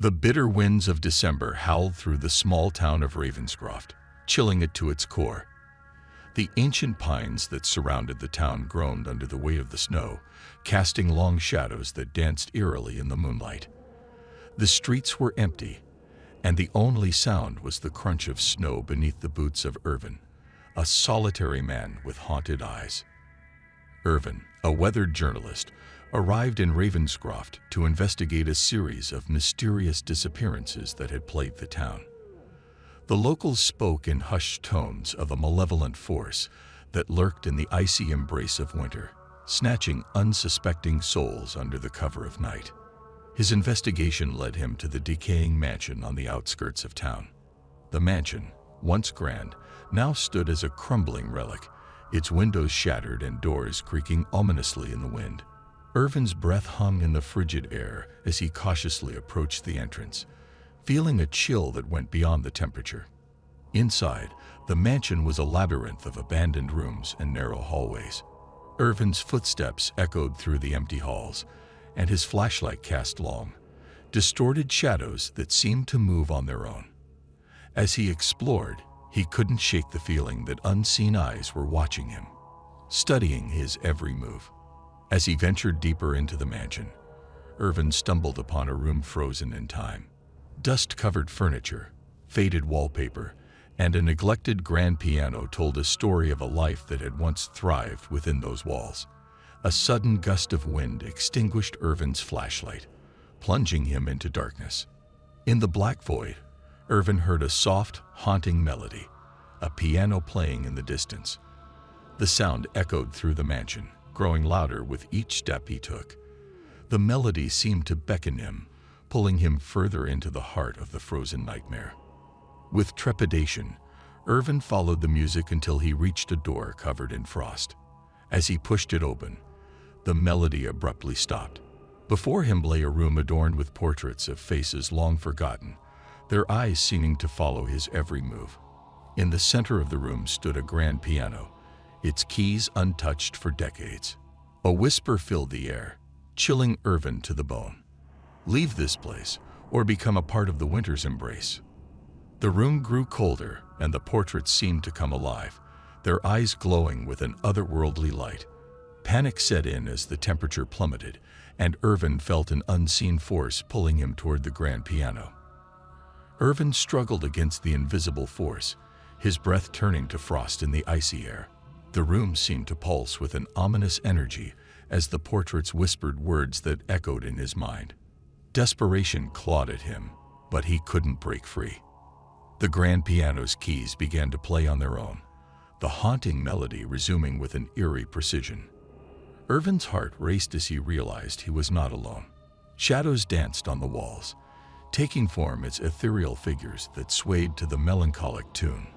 The bitter winds of December howled through the small town of Ravenscroft, chilling it to its core. The ancient pines that surrounded the town groaned under the weight of the snow, casting long shadows that danced eerily in the moonlight. The streets were empty, and the only sound was the crunch of snow beneath the boots of Irvin, a solitary man with haunted eyes. Irvin, a weathered journalist, arrived in Ravenscroft to investigate a series of mysterious disappearances that had plagued the town. The locals spoke in hushed tones of a malevolent force that lurked in the icy embrace of winter, snatching unsuspecting souls under the cover of night. His investigation led him to the decaying mansion on the outskirts of town. The mansion, once grand, now stood as a crumbling relic, its windows shattered and doors creaking ominously in the wind. Irvin's breath hung in the frigid air as he cautiously approached the entrance, feeling a chill that went beyond the temperature. Inside, the mansion was a labyrinth of abandoned rooms and narrow hallways. Irvin's footsteps echoed through the empty halls, and his flashlight cast long, distorted shadows that seemed to move on their own. As he explored, he couldn't shake the feeling that unseen eyes were watching him, studying his every move. As he ventured deeper into the mansion, Irvin stumbled upon a room frozen in time. Dust-covered furniture, faded wallpaper, and a neglected grand piano told a story of a life that had once thrived within those walls. A sudden gust of wind extinguished Irvin's flashlight, plunging him into darkness. In the black void, Irvin heard a soft, haunting melody, a piano playing in the distance. The sound echoed through the mansion, growing louder with each step he took. The melody seemed to beckon him, pulling him further into the heart of the frozen nightmare. With trepidation, Irvin followed the music until he reached a door covered in frost. As he pushed it open, the melody abruptly stopped. Before him lay a room adorned with portraits of faces long forgotten, their eyes seeming to follow his every move. In the center of the room stood a grand piano, its keys untouched for decades. A whisper filled the air, chilling Irvin to the bone. Leave this place, or become a part of the winter's embrace. The room grew colder, and the portraits seemed to come alive, their eyes glowing with an otherworldly light. Panic set in as the temperature plummeted, and Irvin felt an unseen force pulling him toward the grand piano. Irvin struggled against the invisible force, his breath turning to frost in the icy air. The room seemed to pulse with an ominous energy as the portraits whispered words that echoed in his mind. Desperation clawed at him, but he couldn't break free. The grand piano's keys began to play on their own, the haunting melody resuming with an eerie precision. Irvin's heart raced as he realized he was not alone. Shadows danced on the walls, taking form as ethereal figures that swayed to the melancholic tune.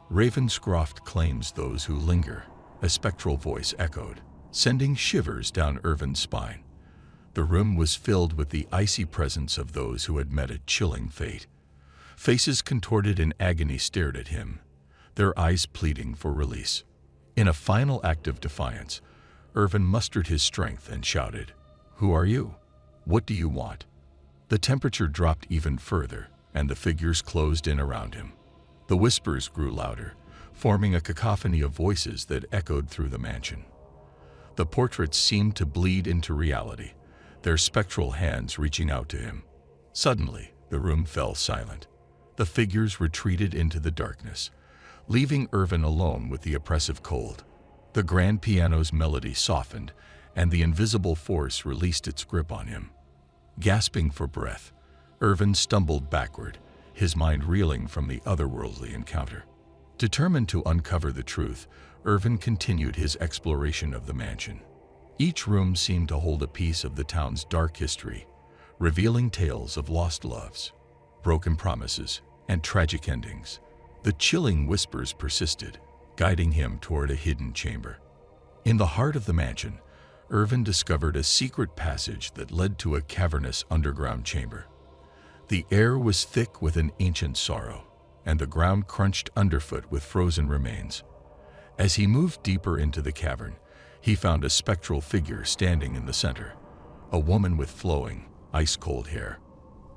Ravenscroft claims those who linger, a spectral voice echoed, sending shivers down Irvin's spine. The room was filled with the icy presence of those who had met a chilling fate. Faces contorted in agony stared at him, their eyes pleading for release. In a final act of defiance, Irvin mustered his strength and shouted, "Who are you? What do you want?" The temperature dropped even further, and the figures closed in around him. The whispers grew louder, forming a cacophony of voices that echoed through the mansion. The portraits seemed to bleed into reality, their spectral hands reaching out to him. Suddenly, the room fell silent. The figures retreated into the darkness, leaving Irvin alone with the oppressive cold. The grand piano's melody softened, and the invisible force released its grip on him. Gasping for breath, Irvin stumbled backward, his mind reeling from the otherworldly encounter. Determined to uncover the truth, Irvin continued his exploration of the mansion. Each room seemed to hold a piece of the town's dark history, revealing tales of lost loves, broken promises, and tragic endings. The chilling whispers persisted, guiding him toward a hidden chamber. In the heart of the mansion, Irvin discovered a secret passage that led to a cavernous underground chamber. The air was thick with an ancient sorrow, and the ground crunched underfoot with frozen remains. As he moved deeper into the cavern, he found a spectral figure standing in the center, a woman with flowing, ice-cold hair.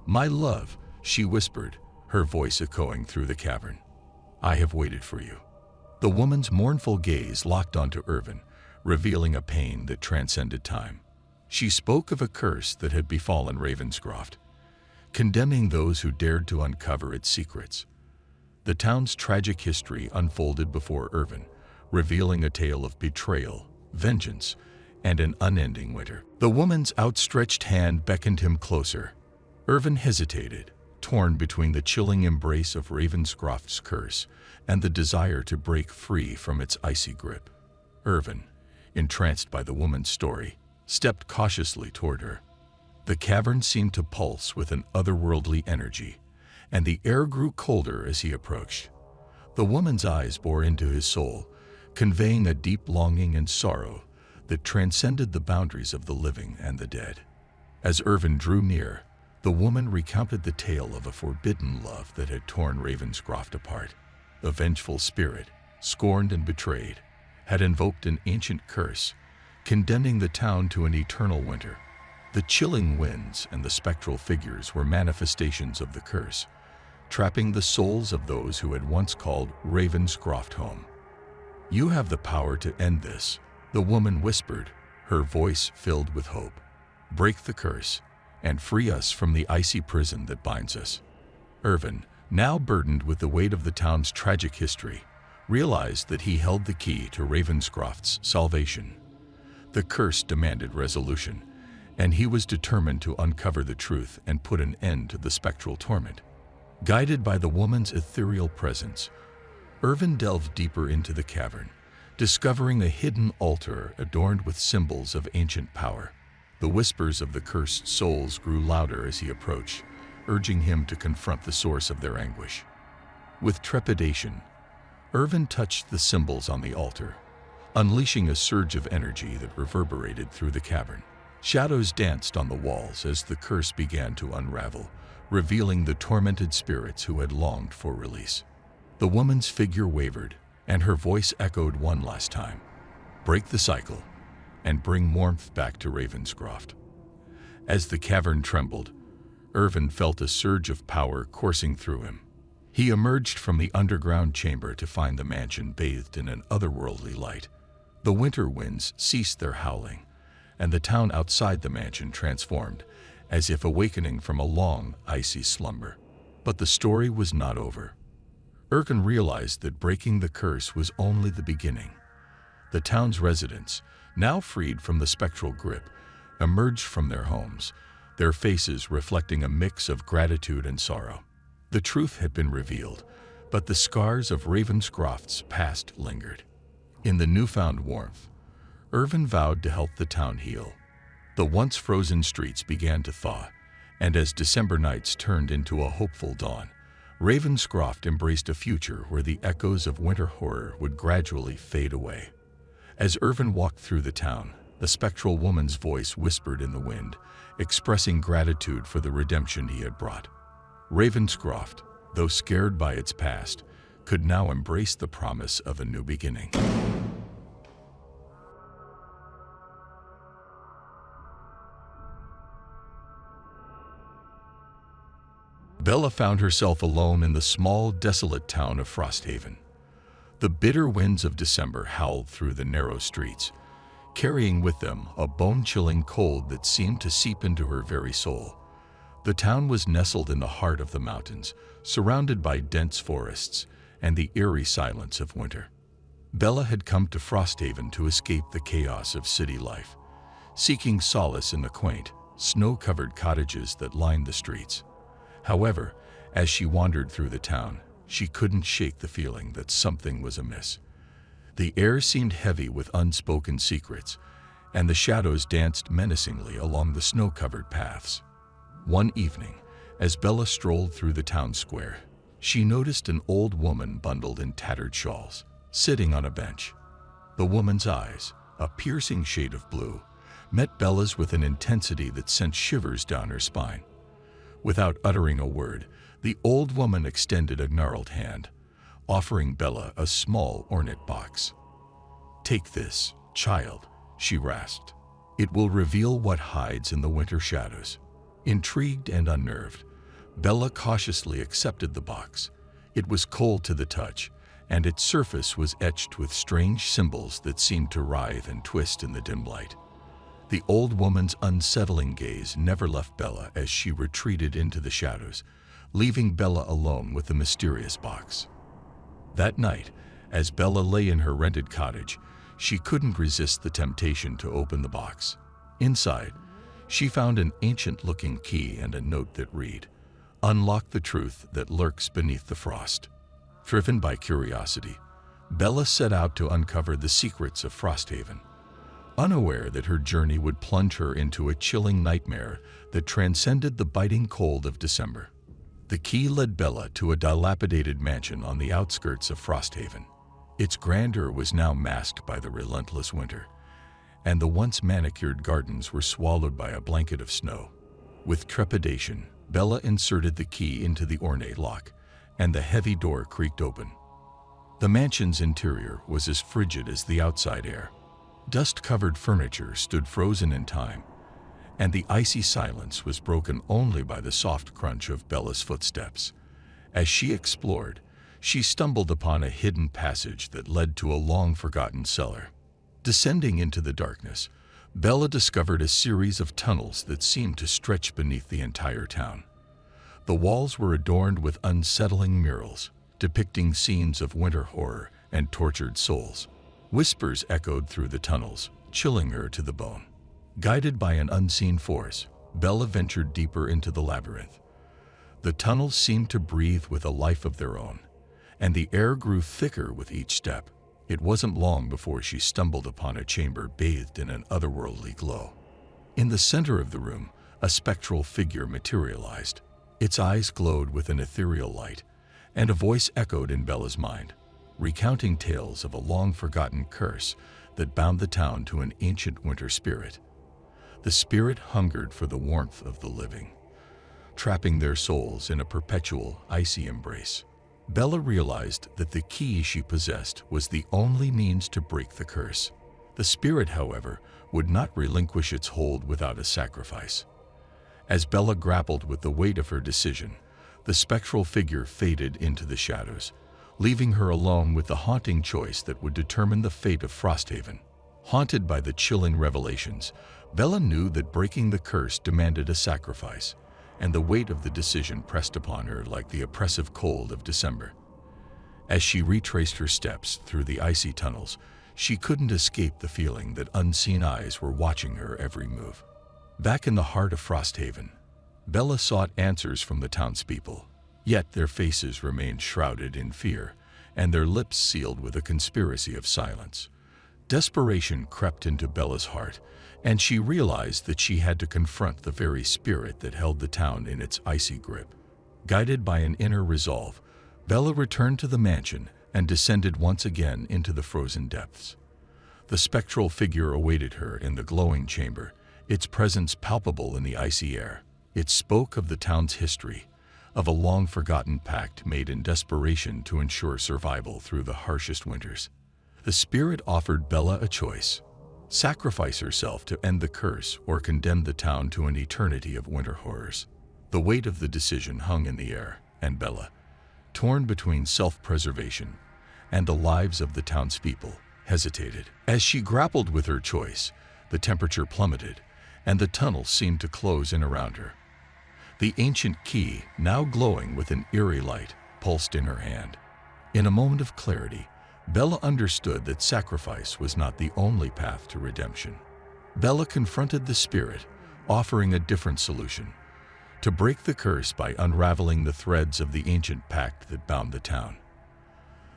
"My love," she whispered, her voice echoing through the cavern. "I have waited for you." The woman's mournful gaze locked onto Irvin, revealing a pain that transcended time. She spoke of a curse that had befallen Ravenscroft, condemning those who dared to uncover its secrets. The town's tragic history unfolded before Irvin, revealing a tale of betrayal, vengeance, and an unending winter. The woman's outstretched hand beckoned him closer. Irvin hesitated, torn between the chilling embrace of Ravenscroft's curse and the desire to break free from its icy grip. Irvin, entranced by the woman's story, stepped cautiously toward her. The cavern seemed to pulse with an otherworldly energy, and the air grew colder as he approached. The woman's eyes bore into his soul, conveying a deep longing and sorrow that transcended the boundaries of the living and the dead. As Irvin drew near, the woman recounted the tale of a forbidden love that had torn Ravenscroft apart. A vengeful spirit, scorned and betrayed, had invoked an ancient curse, condemning the town to an eternal winter. The chilling winds and the spectral figures were manifestations of the curse, trapping the souls of those who had once called Ravenscroft home. "You have the power to end this," the woman whispered, her voice filled with hope. "Break the curse and free us from the icy prison that binds us." Irvin, now burdened with the weight of the town's tragic history, realized that he held the key to Ravenscroft's salvation. The curse demanded resolution, and he was determined to uncover the truth and put an end to the spectral torment. Guided by the woman's ethereal presence, Irvin delved deeper into the cavern, discovering a hidden altar adorned with symbols of ancient power. The whispers of the cursed souls grew louder as he approached, urging him to confront the source of their anguish. With trepidation, Irvin touched the symbols on the altar, unleashing a surge of energy that reverberated through the cavern. Shadows danced on the walls as the curse began to unravel, revealing the tormented spirits who had longed for release. The woman's figure wavered, and her voice echoed one last time. "Break the cycle and bring warmth back to Ravenscroft." As the cavern trembled, Irvin felt a surge of power coursing through him. He emerged from the underground chamber to find the mansion bathed in an otherworldly light. The winter winds ceased their howling, and the town outside the mansion transformed, as if awakening from a long, icy slumber. But the story was not over. Irvin realized that breaking the curse was only the beginning. The town's residents, now freed from the spectral grip, emerged from their homes, their faces reflecting a mix of gratitude and sorrow. The truth had been revealed, but the scars of Ravenscroft's past lingered. In the newfound warmth, Irvin vowed to help the town heal. The once frozen streets began to thaw, and as December nights turned into a hopeful dawn, Ravenscroft embraced a future where the echoes of winter horror would gradually fade away. As Irvin walked through the town, the spectral woman's voice whispered in the wind, expressing gratitude for the redemption he had brought. Ravenscroft, though scared by its past, could now embrace the promise of a new beginning. Bella found herself alone in the small, desolate town of Frosthaven. The bitter winds of December howled through the narrow streets, carrying with them a bone-chilling cold that seemed to seep into her very soul. The town was nestled in the heart of the mountains, surrounded by dense forests and the eerie silence of winter. Bella had come to Frosthaven to escape the chaos of city life, seeking solace in the quaint, snow-covered cottages that lined the streets. However, as she wandered through the town, she couldn't shake the feeling that something was amiss. The air seemed heavy with unspoken secrets, and the shadows danced menacingly along the snow-covered paths. One evening, as Bella strolled through the town square, she noticed an old woman bundled in tattered shawls, sitting on a bench. The woman's eyes, a piercing shade of blue, met Bella's with an intensity that sent shivers down her spine. Without uttering a word, the old woman extended a gnarled hand, offering Bella a small, ornate box. "Take this, child," she rasped. "It will reveal what hides in the winter shadows." Intrigued and unnerved, Bella cautiously accepted the box. It was cold to the touch, and its surface was etched with strange symbols that seemed to writhe and twist in the dim light. The old woman's unsettling gaze never left Bella as she retreated into the shadows, leaving Bella alone with the mysterious box. That night, as Bella lay in her rented cottage, she couldn't resist the temptation to open the box. Inside, she found an ancient-looking key and a note that read, "Unlock the truth that lurks beneath the frost." Driven by curiosity, Bella set out to uncover the secrets of Frosthaven, unaware that her journey would plunge her into a chilling nightmare that transcended the biting cold of December. The key led Bella to a dilapidated mansion on the outskirts of Frosthaven. Its grandeur was now masked by the relentless winter, and the once manicured gardens were swallowed by a blanket of snow. With trepidation, Bella inserted the key into the ornate lock, and the heavy door creaked open. The mansion's interior was as frigid as the outside air. Dust-covered furniture stood frozen in time, and the icy silence was broken only by the soft crunch of Bella's footsteps. As she explored, she stumbled upon a hidden passage that led to a long-forgotten cellar. Descending into the darkness, Bella discovered a series of tunnels that seemed to stretch beneath the entire town. The walls were adorned with unsettling murals, depicting scenes of winter horror and tortured souls. Whispers echoed through the tunnels, chilling her to the bone. Guided by an unseen force, Bella ventured deeper into the labyrinth. The tunnels seemed to breathe with a life of their own, and the air grew thicker with each step. It wasn't long before she stumbled upon a chamber bathed in an otherworldly glow. In the center of the room, a spectral figure materialized. Its eyes glowed with an ethereal light, and a voice echoed in Bella's mind, recounting tales of a long-forgotten curse that bound the town to an ancient winter spirit. The spirit hungered for the warmth of the living, trapping their souls in a perpetual, icy embrace. Bella realized that the key she possessed was the only means to break the curse. The spirit, however, would not relinquish its hold without a sacrifice. As Bella grappled with the weight of her decision, the spectral figure faded into the shadows, leaving her alone with the haunting choice that would determine the fate of Frosthaven. Haunted by the chilling revelations, Bella knew that breaking the curse demanded a sacrifice, and the weight of the decision pressed upon her like the oppressive cold of December. As she retraced her steps through the icy tunnels, she couldn't escape the feeling that unseen eyes were watching her every move. Back in the heart of Frosthaven, Bella sought answers from the townspeople, yet their faces remained shrouded in fear, and their lips sealed with a conspiracy of silence. Desperation crept into Bella's heart, and she realized that she had to confront the very spirit that held the town in its icy grip. Guided by an inner resolve, Bella returned to the mansion and descended once again into the frozen depths. The spectral figure awaited her in the glowing chamber, its presence palpable in the icy air. It spoke of the town's history, of a long-forgotten pact made in desperation to ensure survival through the harshest winters. The spirit offered Bella a choice: sacrifice herself to end the curse or condemn the town to an eternity of winter horrors. The weight of the decision hung in the air, and Bella, torn between self-preservation and the lives of the townspeople, hesitated. As she grappled with her choice, the temperature plummeted, and the tunnel seemed to close in around her. The ancient key, now glowing with an eerie light, pulsed in her hand. In a moment of clarity, Bella understood that sacrifice was not the only path to redemption. Bella confronted the spirit, offering a different solution: to break the curse by unraveling the threads of the ancient pact that bound the town.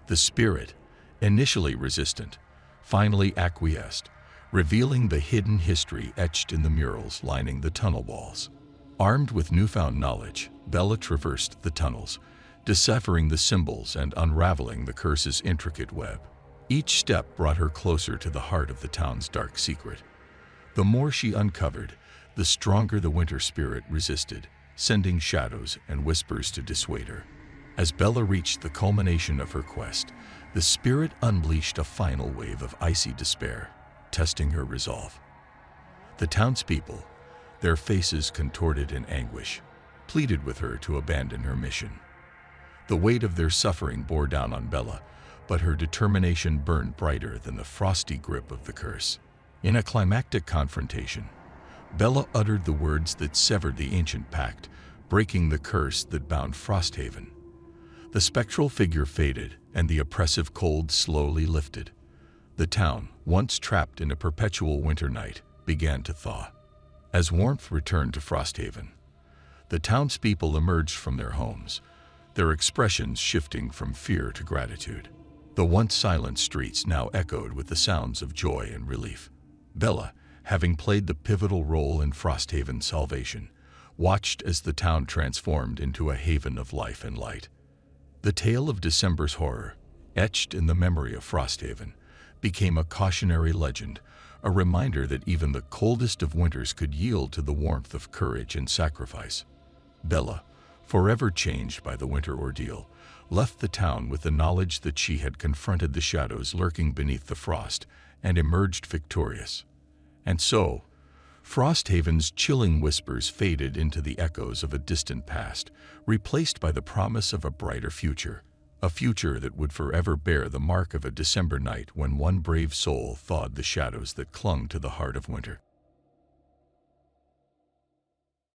The spirit, initially resistant, finally acquiesced, revealing the hidden history etched in the murals lining the tunnel walls. Armed with newfound knowledge, Bella traversed the tunnels, deciphering the symbols and unraveling the curse's intricate web. Each step brought her closer to the heart of the town's dark secret. The more she uncovered, the stronger the winter spirit resisted, sending shadows and whispers to dissuade her. As Bella reached the culmination of her quest, the spirit unleashed a final wave of icy despair, testing her resolve. The townspeople, their faces contorted in anguish, pleaded with her to abandon her mission. The weight of their suffering bore down on Bella, but her determination burned brighter than the frosty grip of the curse. In a climactic confrontation, Bella uttered the words that severed the ancient pact, breaking the curse that bound Frosthaven. The spectral figure faded, and the oppressive cold slowly lifted. The town, once trapped in a perpetual winter night, began to thaw. As warmth returned to Frosthaven, the townspeople emerged from their homes, their expressions shifting from fear to gratitude. The once silent streets now echoed with the sounds of joy and relief. Bella, having played the pivotal role in Frosthaven's salvation, watched as the town transformed into a haven of life and light. The tale of December's horror, etched in the memory of Frosthaven, became a cautionary legend, a reminder that even the coldest of winters could yield to the warmth of courage and sacrifice. Bella, forever changed by the winter ordeal, left the town with the knowledge that she had confronted the shadows lurking beneath the frost and emerged victorious. And so, Frosthaven's chilling whispers faded into the echoes of a distant past, replaced by the promise of a brighter future, a future that would forever bear the mark of a December night when one brave soul thawed the shadows that clung to the heart of winter.